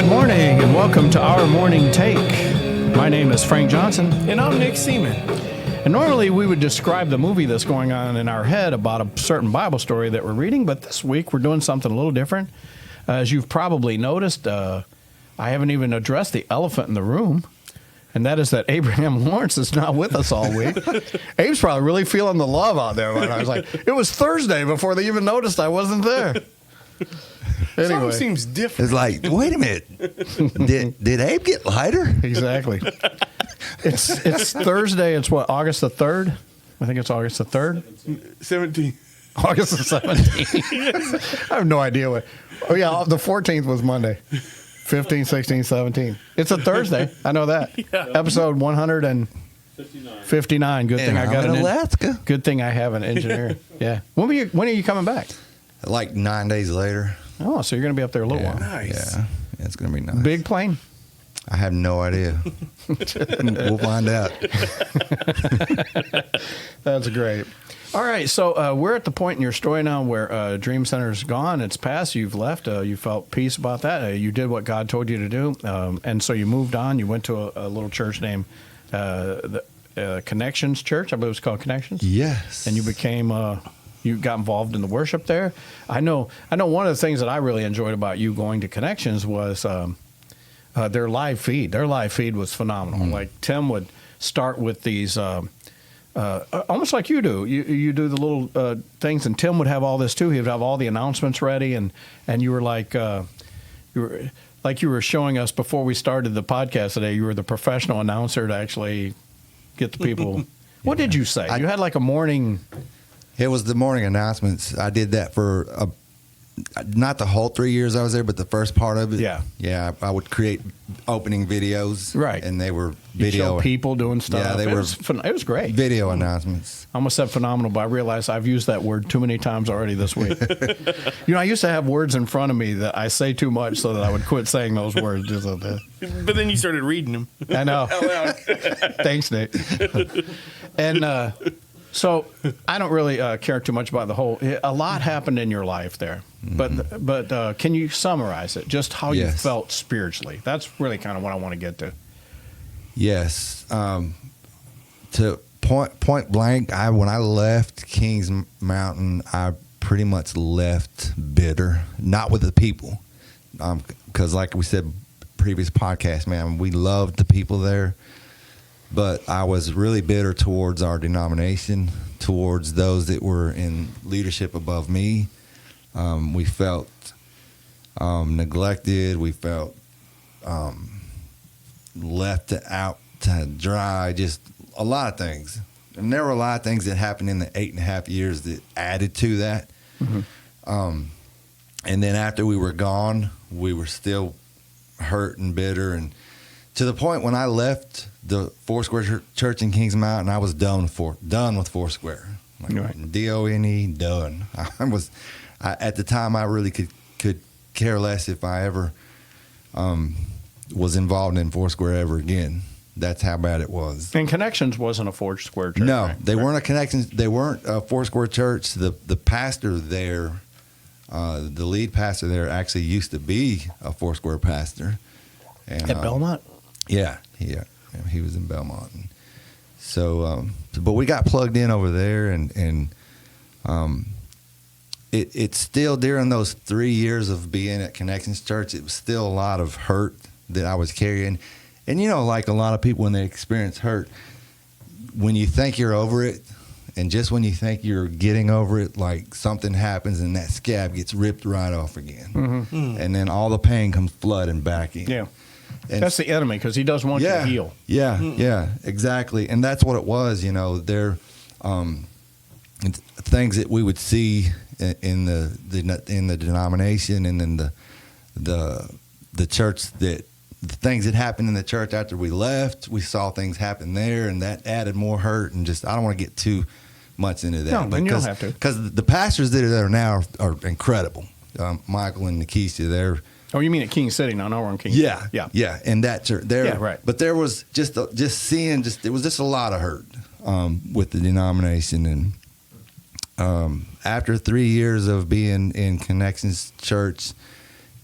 morning and welcome to our morning take. My name is Frank Johnson. And I'm Nick Seaman. And normally we would describe the movie that's going on in our head about a certain Bible story that we're reading, but this week we're doing something a little different. As you've probably noticed, I haven't even addressed the elephant in the room, and that is that Abraham Lawrence is not with us all week. Abe's probably really feeling the love out there. When I was like, it was Thursday before they even noticed I wasn't there. Anyway. Something seems different. It's like, wait a minute. Did Abe get lighter? Exactly. It's Thursday. It's what, August the 3rd? I think it's August the 3rd. 17. August the 17th. I have no idea what. Oh, yeah, the 14th was Monday. 15, 16, 17. It's a Thursday. I know that. Yeah. Episode 159. Good thing I got in an Alaska. Good thing I have an engineer. Yeah. When are you coming back? Like 9 days later. Oh, so you're going to be up there a little while. Nice. Yeah, it's going to be nice. Big plane? I have no idea. We'll find out. That's great. All right, so we're at the point in your story now where Dream Center's gone. It's passed. You've left. You felt peace about that. You did what God told you to do. And so you moved on. You went to a little church named the Connections Church. I believe it's called Connections. Yes. And you became... you got involved in the worship there. I know one of the things that I really enjoyed about you going to Connections was their live feed. Their live feed was phenomenal. Mm. Like Tim would start with these, almost like you do. You do the little things, and Tim would have all this too. He would have all the announcements ready, and you were like you were showing us before we started the podcast today. You were the professional announcer to actually get the people. What did you say? You had like a morning. It was the morning announcements. I did that for not the whole 3 years I was there, but the first part of it. Yeah. Yeah, I would create opening videos. Right. And they were You video. show people doing stuff. Yeah, It was great. Video announcements. I almost said phenomenal, but I realized I've used that word too many times already this week. I used to have words in front of me that I say too much so that I would quit saying those words. Just like that. But then you started reading them. I know. Out loud. Thanks, Nick. And so I don't really care too much about the whole. A lot happened in your life there, but can you summarize it? Just how you Yes. felt spiritually. That's really kind of what I want to get to. Yes. To point blank, when I left Kings Mountain, I pretty much left bitter, not with the people, because like we said previous podcast, man, we loved the people there, but I was really bitter towards our denomination, towards those that were in leadership above me. We felt neglected. We felt left out to dry, just a lot of things. And there were a lot of things that happened in the 8.5 years that added to that. Mm-hmm. And then after we were gone, we were still hurt and bitter. And to the point when I left the Foursquare Church in Kings Mountain, I was done with Foursquare. Like, Right. D-O-N-E, done. At the time, I really could care less if I ever was involved in Foursquare ever again. That's how bad it was. And Connections wasn't a Foursquare church. No, right? they weren't a Connections. They weren't a Foursquare church. The pastor there, the lead pastor there, actually used to be a Foursquare pastor. And, At Belmont? Yeah, he was in Belmont. And so, but we got plugged in over there, and it's still during those 3 years of being at Connections Church, it was still a lot of hurt that I was carrying. And like a lot of people when they experience hurt, when you think you're over it, and just when you think you're getting over it, like something happens and that scab gets ripped right off again. Mm-hmm. And then all the pain comes flooding back in. Yeah. And That's the enemy because he doesn't want you to heal. Yeah, exactly. And that's what it was, There things that we would see in the denomination and in the church, that the things that happened in the church after we left, we saw things happen there, and that added more hurt. And just, I don't want to get too much into that. No, you don't have to. Because the pastors that are there now are incredible. Michael and Nikisha, they're. Oh, you mean at King City? No, we're in King Yeah, City. Yeah. yeah, and that church there. Yeah, right. But there was just seeing, it was just a lot of hurt with the denomination, and after 3 years of being in Connections Church,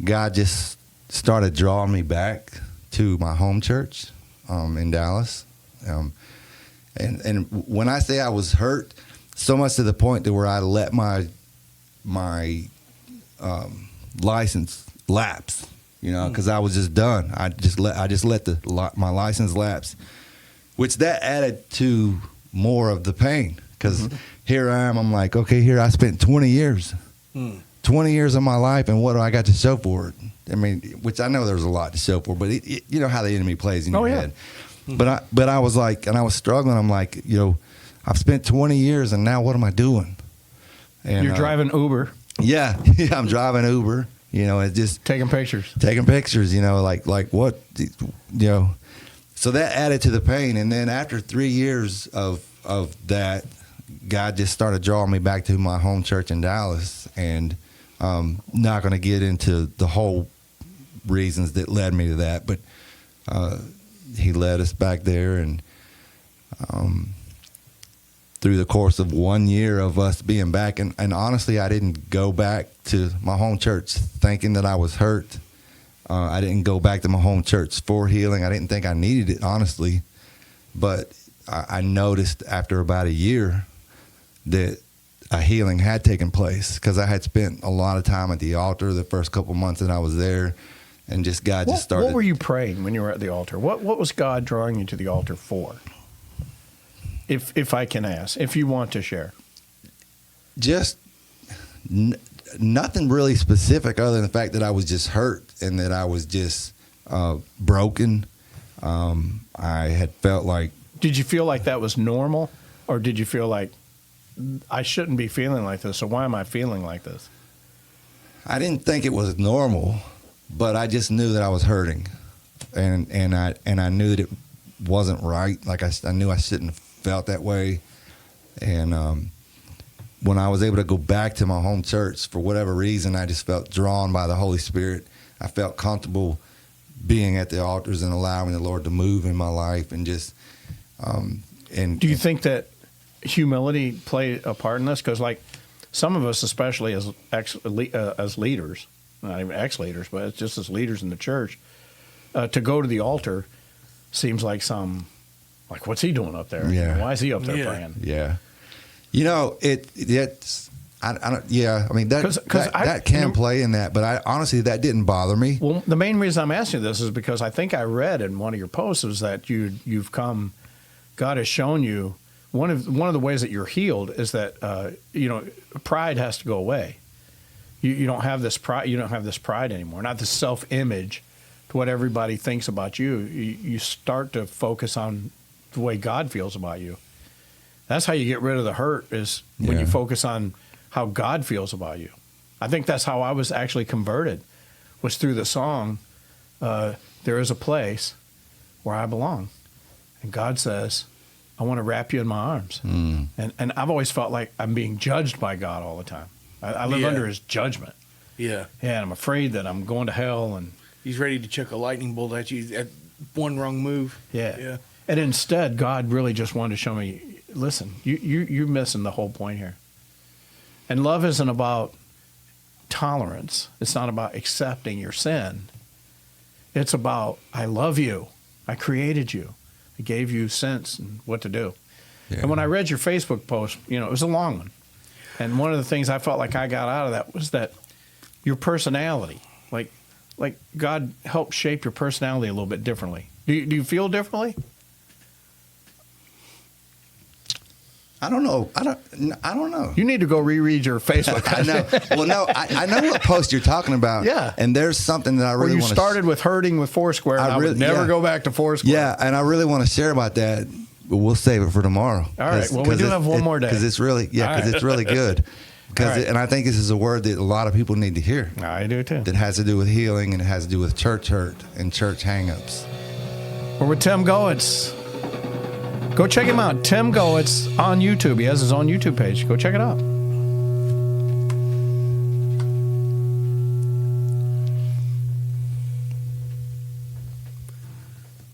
God just started drawing me back to my home church in Dallas. And when I say I was hurt, so much to the point to where I let my license lapse, because I was just done. I just let my license lapse, which that added to more of the pain. Because here I am, I'm like, okay, here I spent 20 years. 20 years of my life, and what do I got to show for it? I mean, which I know there's a lot to show for, but you know how the enemy plays in your head. But I was like, and I was struggling. I'm like, I've spent 20 years, and now what am I doing? And You're driving Uber. Yeah, I'm driving Uber. It's just taking pictures. Like what, So that added to the pain, and then after 3 years of that, God just started drawing me back to my home church in Dallas, and not going to get into the whole reasons that led me to that, but he led us back there, and through the course of 1 year of us being back, and honestly, I didn't go back to my home church thinking that I was hurt. I didn't go back to my home church for healing. I didn't think I needed it, honestly, but I noticed after about a year that a healing had taken place, because I had spent a lot of time at the altar the first couple months that I was there, and just God just started. What were you praying when you were at the altar? What was God drawing you to the altar for? If I can ask, if you want to share. Just nothing really specific other than the fact that I was just hurt and that I was just broken. I had felt like. Did you feel like that was normal, or did you feel like I shouldn't be feeling like this, so why am I feeling like this? I didn't think it was normal, but I just knew that I was hurting, and I knew that it wasn't right. Like I knew I shouldn't have felt that way, and when I was able to go back to my home church, for whatever reason, I just felt drawn by the Holy Spirit. I felt comfortable being at the altars and allowing the Lord to move in my life, and just and. Do you think that humility played a part in this? Because like some of us, especially as leaders, not even ex-leaders, but it's just as leaders in the church, to go to the altar seems like what's he doing up there? Yeah. Why is he up there praying? Yeah. It's I don't. Yeah, I mean that can play in that, but honestly that didn't bother me. Well, the main reason I'm asking this is because I think I read in one of your posts is that you've come. God has shown you one of the ways that you're healed is that pride has to go away. You don't have this pride. You don't have this pride anymore. Not the self-image to what everybody thinks about you. You start to focus on the way God feels about you. That's how you get rid of the hurt. Is when you focus on how God feels about you. I think that's how I was actually converted. Was through the song. There is a place where I belong. And God says, I want to wrap you in my arms. And I've always felt like I'm being judged by God all the time. I live under his judgment. Yeah. Yeah, and I'm afraid that I'm going to hell. And he's ready to chuck a lightning bolt at you at one wrong move. Yeah. And instead, God really just wanted to show me, listen, you're missing the whole point here. And love isn't about tolerance. It's not about accepting your sin. It's about, I love you. I created you. I gave you sense and what to do. Yeah. And when I read your Facebook post, it was a long one. And one of the things I felt like I got out of that was that your personality, like God helped shape your personality a little bit differently. Do you feel differently? I don't know. I don't know. You need to go reread your Facebook. I know. Well, no, I know what post you're talking about. Yeah. And there's something that I really want to. You started with hurting with Foursquare. I would never go back to Foursquare. Yeah, and I really want to share about that, but we'll save it for tomorrow. All right. Well, we do have one more day because it's really it's really good. And I think this is a word that a lot of people need to hear. I do too. That has to do with healing, and it has to do with church hurt and church hangups. We're with Tim Goetz. Go check him out. Tim Goetz on YouTube. He has his own YouTube page. Go check it out.